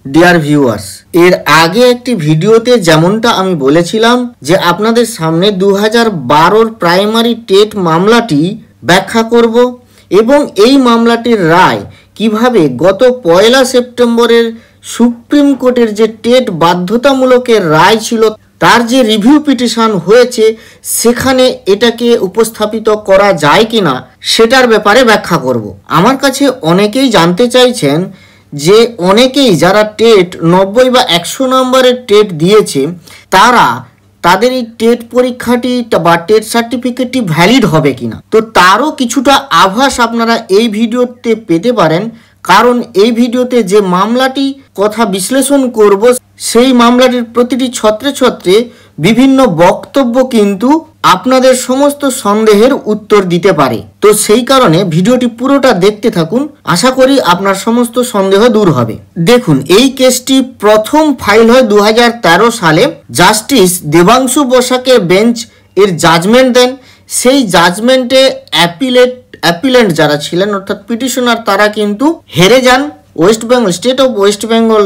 Dear viewers, এর আগে একটি ভিডিওতে যেমনটা আমি বলেছিলাম যে আপনাদের সামনে 2012 প্রাইমারি টেট মামলাটি ব্যাখ্যা করব এবং এই মামলাটির রায় কিভাবে গত 1 সেপ্টেম্বরের সুপ্রিম কোর্টের যে টেট বাধ্যতামূলকের রায় ছিল তার যে রিভিউ পিটিশন হয়েছে সেখানে এটাকে উপস্থাপিত করা যায় কিনা সেটার ব্যাপারে ব্যাখ্যা করব। আমার কাছে অনেকেই জানতে চাইছেন যে অনেকেই যারা টেট 90 বা 100 নম্বরের টেট দিয়েছে তাদের এই টেট পরীক্ষাটি বা টেট সার্টিফিকেটটি ভ্যালিড হবে কিনা, তো তারও কিছুটা আভাস আপনারা এই ভিডিওতে পেতে পারেন। কারণ এই ভিডিওতে যে মামলাটি কথা বিশ্লেষণ করব সেই মামলাটির প্রতিটি ছত্রে ছত্রে বিভিন্ন বক্তব্য কিন্তু আপনাদের সমস্ত সন্দেহের উত্তর দিতে পারে। তো সেই কারণে ভিডিওটি পুরোটা দেখতে থাকুন, আশা করি আপনার সমস্ত সন্দেহ দূর হবে। দেখুন, এই কেসটি প্রথম ফাইল হয় 2013 সালে। জাস্টিস দেবাংশু বসাকের বেঞ্চ এর জাজমেন্ট দেন। সেই জাজমেন্টে অ্যাপিলেন্ট যারা ছিলেন অর্থাৎ পিটিশনার তারা কিন্তু হেরে যান। স্টেট অফ ওয়েস্ট বেঙ্গল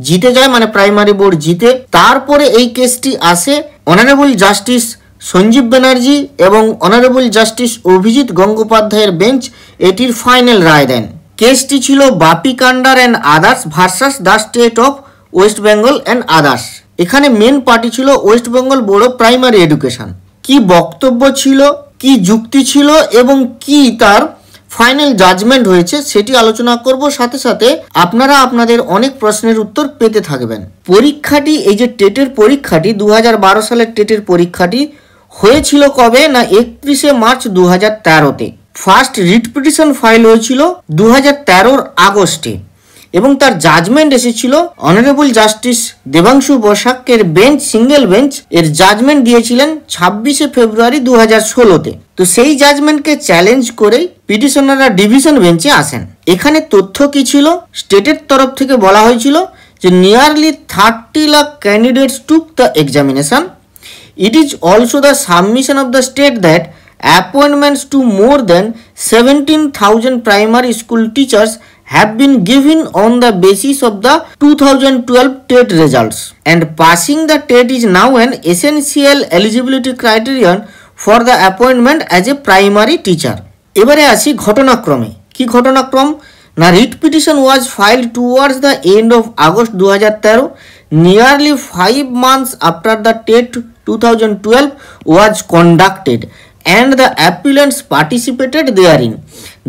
জিতে যায়, মানে প্রাইমারি বোর্ড জিতে। তারপরে এই কেসটি আসে অনারেবল জাস্টিস সঞ্জীব ব্যানার্জি এবং অনারেবল জাস্টিস অভিজিৎ গঙ্গোপাধ্যায়ের বেঞ্চ এটির ফাইনাল রায় দেন। কেসটি ছিল Bapi Kandar and others versus the state of West Bengal and others. এখানে মেন পার্টি ছিল West Bengal board of primary education. কি বক্তব্য ছিল, কি যুক্তি ছিল এবং কি তার ফাইনাল জাজমেন্ট হয়েছে সেটি আলোচনা করব। সাথে সাথে আপনারা আপনাদের অনেক প্রশ্নের উত্তর পেতে থাকবেন। পরীক্ষাটি, এই যে টেটের পরীক্ষাটি 2012 সালের টেটের পরীক্ষাটি হয়েছিল কবে না 31 মার্চ 2013-তে। ফার্স্ট রিট পিটিশন ফাইল হয়েছিল 2013 আগস্টে এবং তার জাজমেন্ট এসেছিল অনারেবল জাস্টিস দেবাংশু বসাকের বেঞ্চ, সিঙ্গেল বেঞ্চ এর জাজমেন্ট দিয়েছিলেন 26 ফেব্রুয়ারি 2016-তে। তো সেই জাজমেন্টকে চ্যালেঞ্জ করেই পিটিশনাররা ডিভিশন বেঞ্চে আসেন। এখানে তথ্য কি ছিল, স্টেটের তরফ থেকে বলা হয়েছিল যে nearly 30 lakh candidates took the examination. It is also the submission of the state that appointments to more than 17,000 primary school teachers have been given on the basis of the 2012 TET results, and passing the TET is now an essential eligibility criterion for the appointment as a primary teacher. এবারে আসি ঘটনাক্রমে। কি ঘটনাক্রম না, writ petition was ফাইলড towards the end of August 2013, nearly 5 months after the TET 2012 was conducted and the appellants participated therein.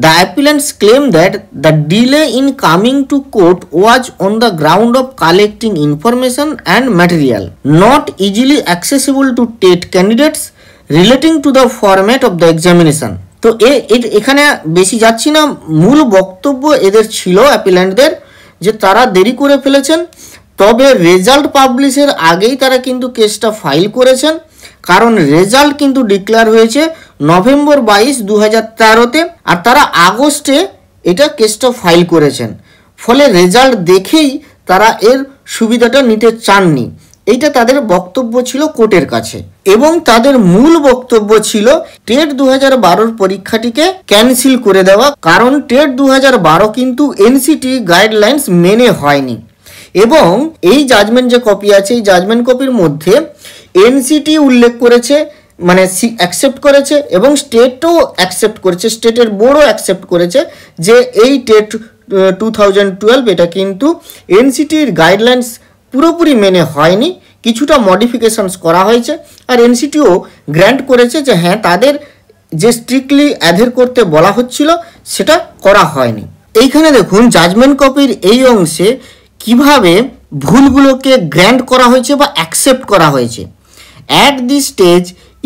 The appellants claim that the delay in coming to court was on the ground of collecting information and material not easily accessible to TET candidates relating to the format of the examination. তো এখানে বেশি যাচ্ছি না, মূল বক্তব্য এদের ছিল অ্যাপিল্যান্টদের যে তারা দেরি করে ফেলেছেন, তবে রেজাল্ট পাবলিশের আগেই তারা কিন্তু কেসটা ফাইল করেছেন। কারণ রেজাল্ট কিন্তু ডিক্লেয়ার হয়েছে নভেম্বর 22, 2013-তে আর তারা আগস্টে এটা কেসটা ফাইল করেছেন। ফলে রেজাল্ট দেখেই তারা এর সুবিধাটা নিতে চাননি, এইটা তাদের বক্তব্য ছিল কোর্টের কাছে। এবং তাদের মূল বক্তব্য ছিল টেট 2012 পরীক্ষাটিকে ক্যান্সেল করে দেওয়া, কারণ টেট 2012 কিন্তু এনসিটি গাইডলাইন্স মেনে হয়নি। এবং এই জাজমেন্ট যে কপি আছে, এই জাজমেন্ট কপির মধ্যে এনসিটি উল্লেখ করেছে, মানে অ্যাকসেপ্ট করেছে এবং স্টেটও অ্যাকসেপ্ট করেছে, স্টেটের বোর্ডও অ্যাকসেপ্ট করেছে যে এই টেট 2012 এটা কিন্তু এনসিটির গাইডলাইন্স পুরোপুরি মেনে হয়নি, কিছুটা মডিফিকেশনস করা হয়েছে। আর এনসিটিও গ্র্যান্ট করেছে যে হ্যাঁ, তাদের যে স্ট্রিক্টলি অ্যাডহের করতে বলা হচ্ছিল সেটা করা হয়নি। এইখানে দেখুন জাজমেন্ট কপির এই অংশে কিভাবে ভুলগুলোকে গ্র্যান্ট করা হয়েছে বা অ্যাকসেপ্ট করা হয়েছে। At this stage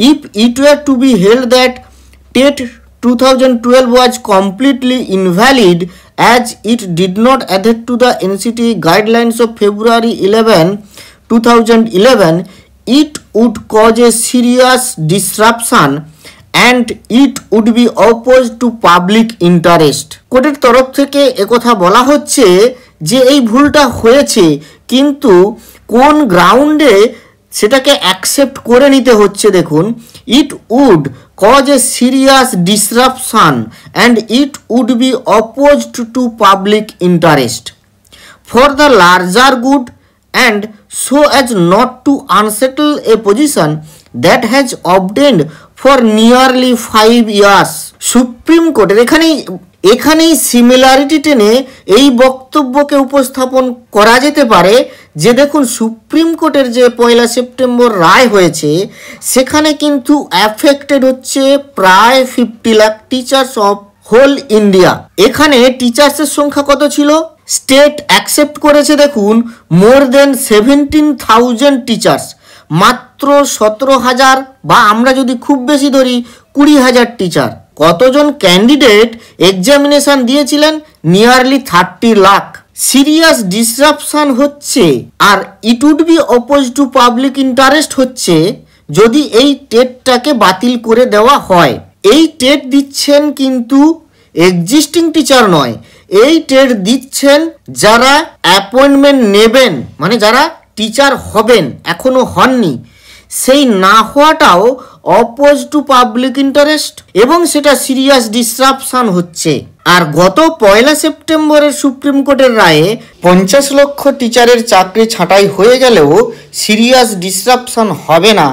if it were to be held that TET 2012 was completely invalid as it did not adhere to the NCT guidelines of February 11, 2011, it would cause a serious disruption and it would be opposed to public interest. কোর্টের তরফ থেকে একথা বলা হচ্ছে যে এই ভুলটা হয়েছে, কিন্তু কোন গ্রাউন্ডে সেটাকে অ্যাকসেপ্ট করে নিতে হচ্ছে দেখুন, it would cause a serious disruption and it would be opposed to public interest. for the larger good and so as not to unsettle a position that has obtained for nearly 5 years. Supreme কোর্টের এখানেই similarity টেনে এই বক্তব্যকে উপস্থাপন করা যেতে পারে যে দেখুন, সুপ্রিম কোর্টের যে 1 সেপ্টেম্বর রায় হয়েছে সেখানে কিন্তু অ্যাফেক্টেড হচ্ছে প্রায় 50 lakh teachers of whole India. এখানে টিচার্সের সংখ্যা কত ছিল? স্টেট অ্যাকসেপ্ট করেছে দেখুন মোর দেন 17,000 টিচার্স, মাত্র 17,000 বা আমরা যদি খুব বেশি ধরি 20,000 টিচার। কতজন ক্যান্ডিডেট এক্সামিনেশন দিয়েছিলেন? নিয়ারলি 30 লাখ। সিরিয়াস ডিসরাপশন হচ্ছে আর it would be oppose to public interest হচ্ছে যদি এই টেটটাকে বাতিল করে দেওয়া হয়। এই টেট দিচ্ছেন কিন্তু এক্সিস্টিং টিচার নয়, এই টেট দিচ্ছেন যারা অ্যাপয়েন্টমেন্ট নেবেন, মানে যারা টিচার হবেন এখনো হননি, সেই না হওয়াটাও অপোজ টু পাবলিক ইন্টারেস্ট এবং সেটা সিরিয়াস ডিসরাপশন হচ্ছে। আর গত 1 সেপ্টেম্বরের সুপ্রিম কোর্টের রায়ে 50 লক্ষ টিচারের চাকরি ছাঁটাই হয়ে গেলেও সিরিয়াস ডিসরাপশন হবে না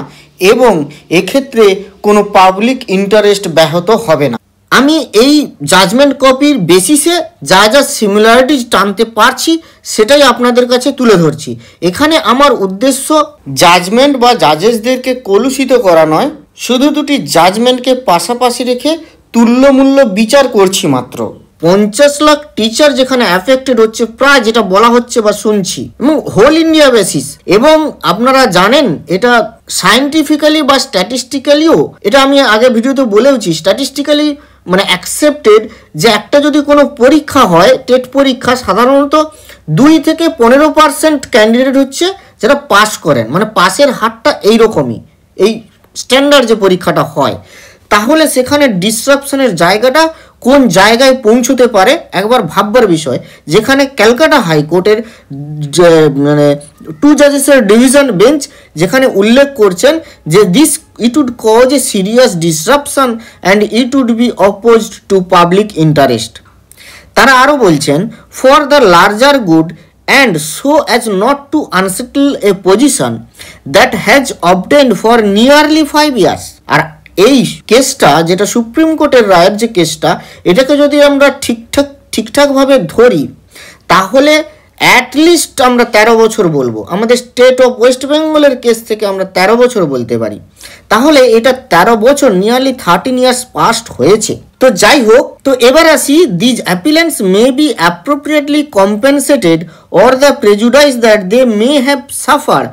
এবং এক্ষেত্রে কোনো পাবলিক ইন্টারেস্ট ব্যাহত হবে না। আমি এই জাজমেন্ট কপির বেসিসে যা যা সিমিলারিটিজ টানতে পারছি সেটাই আপনাদের কাছে তুলে ধরছি। এখানে আমার উদ্দেশ্য জাজমেন্ট বা জাজেসদেরকে কলুষিত করা নয়, শুধু দুটি জাজমেন্টকে পাশাপাশি রেখে তুল্যমূল্য বিচার করছি মাত্র। 50 লাখ টিচার যেখানে অ্যাফেক্টেড হচ্ছে প্রায়, যেটা বলা হচ্ছে বা শুনছি, এবং হোল ইন্ডিয়া বেসিস, এবং আপনারা জানেন এটা সায়েন্টিফিক্যালি বা স্ট্যাটিস্টিক্যালিও, এটা আমি আগে ভিডিওতে বলেওছি, স্ট্যাটিস্টিক্যালি মানে অ্যাকসেপ্টেড যে একটা যদি কোনো পরীক্ষা হয়, টেট পরীক্ষা, সাধারণত 2 থেকে 15% ক্যান্ডিডেট হচ্ছে যারা পাস করেন, মানে পাসের হারটা এইরকমই, এই স্ট্যান্ডার্ড যে পরীক্ষাটা হয়। তাহলে সেখানে ডিসরাপশনের জায়গাটা কোন জায়গায় পৌঁছতে পারে একবার ভাববার বিষয়। যেখানে ক্যালকাটা হাইকোর্টের মানে 2 জাজেসের ডিভিশন বেঞ্চ যেখানে উল্লেখ করছেন যে it would cause a serious disruption and it would be opposed to public interest. তারা আরও বলছেন for the larger good and so as not to unsettle a position that has obtained for nearly 5 years. আর এই কেসটা যেটা supreme কোর্টের রায়ের যে কেসটা, এটাকে যদি আমরা ঠিকঠাকভাবে ধরি তাহলে অ্যাটলিস্ট আমরা 13 বছর বলবো। আমাদের স্টেট অফ ওয়েস্ট বেঙ্গলের কেস থেকে আমরা 13 বছর বলতে পারি। তাহলে এটা 13 বছর, নিয়ারলি 13 ইয়ার্স পাস্ট হয়েছে। তো যাই হোক, তো এবার আসি, these appellants may be appropriately compensated or the prejudice that they may have suffer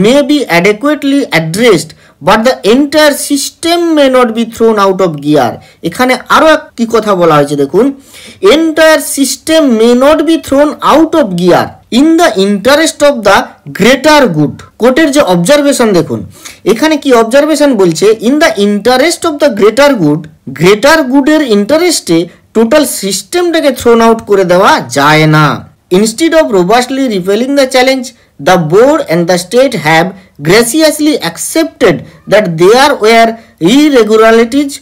may be adequately addressed but the entire system may not be thrown out of gear. এখানে আরও একটি কথা বলা হয়েছে দেখুন, entire system may not be thrown out of gear in the interest of the greater good. কোর্টের যে observation দেখুন, এখানে কি অবজারভেশন বলছে, in the interest of the greater good, greater গুডের ইন্টারেস্টে টোটাল সিস্টেমটাকে থ্রোন আউট করে দেওয়া যায় না। Instead of robustly repelling the challenge, the board and the state have graciously accepted that there were irregularities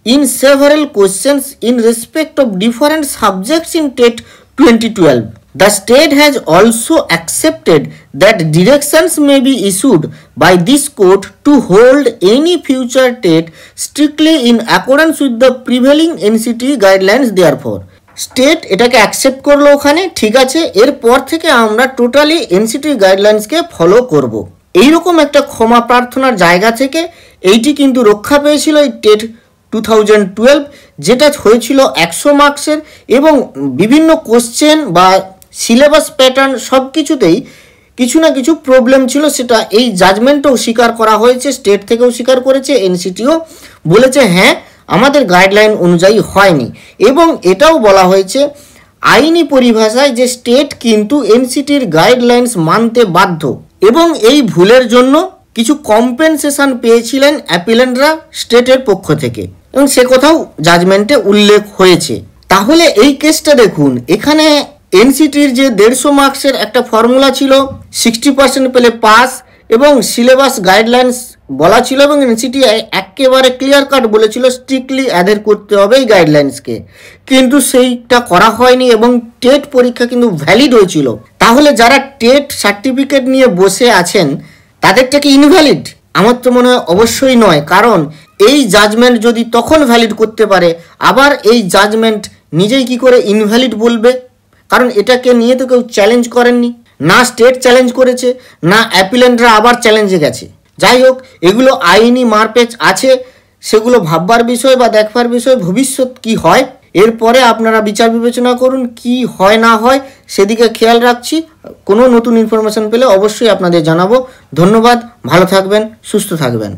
in several questions in respect of different subjects in TET 2012. The state has also accepted that directions may be issued by this court to hold any future TET strictly in accordance with the prevailing NCT guidelines therefore. State এটাকে accept করলো, ওখানে ঠিক আছে, এরপর থেকে আমরা totally NCT গাইডলাইন্সকে follow করব। এইরকম একটা ক্ষমা প্রার্থনার জায়গা থেকে এইটি কিন্তু রক্ষা পেয়েছিল এই টেট 2012, যেটা হয়েছিল 100 মার্কসের এবং বিভিন্ন কোশ্চেন বা সিলেবাস প্যাটার্ন সব কিছুতেই কিছু না কিছু প্রবলেম ছিল। সেটা এই জাজমেন্টেও স্বীকার করা হয়েছে, স্টেট থেকেও স্বীকার করেছে, এনসিটিও বলেছে হ্যাঁ আমাদের গাইডলাইন অনুযায়ী হয়নি। এবং এটাও বলা হয়েছে আইনি পরিভাষায় যে স্টেট কিন্তু এনসিটির গাইডলাইন্স মানতে বাধ্য এবং এই ভুলের জন্য কিছু কম্পেনসেশন পেয়েছিলেন অ্যাপিলেন্টরা স্টেটের পক্ষ থেকে, এবং সে কথাও জাজমেন্টে উল্লেখ হয়েছে। তাহলে এই কেসটা দেখুন, এখানে এনসিটির যে 150 মার্কসের একটা ফর্মুলা ছিল, 60% পেলে পাস এবং সিলেবাস গাইডলাইন্স বলা ছিল, এবং এনসিটি একেবারে ক্লিয়ার কাট বলেছিল স্ট্রিক্টলি অ্যাডার করতে হবে এই গাইডলাইন্সকে, কিন্তু সেইটা করা হয়নি এবং টেট পরীক্ষা কিন্তু ভ্যালিড হয়েছিল। তাহলে যারা টেট সার্টিফিকেট নিয়ে বসে আছেন তাদেরটা কি ইনভ্যালিড? আমার তো মনে হয় অবশ্যই নয়, কারণ এই জাজমেন্ট যদি তখন ভ্যালিড করতে পারে, আবার এই জাজমেন্ট নিজেই কি করে ইনভ্যালিড বলবে? কারণ এটাকে নিয়ে তো কেউ চ্যালেঞ্জ করেননি, না স্টেট চ্যালেঞ্জ করেছে, না অ্যাপিলেন্টরা আবার চ্যালেঞ্জে গেছে। যাই হোক, এগুলো আইনি মারপ্যাচ আছে, সেগুলো ভাববার বিষয় বা দেখবার বিষয়, ভবিষ্যৎ কি হয় এরপরে আপনারা বিচার বিবেচনা করুন, কি হয় না হয় সেদিকে খেয়াল রাখছি। কোনো নতুন ইনফরমেশন পেলে অবশ্যই আপনাদের জানাবো। ধন্যবাদ, ভালো থাকবেন, সুস্থ থাকবেন।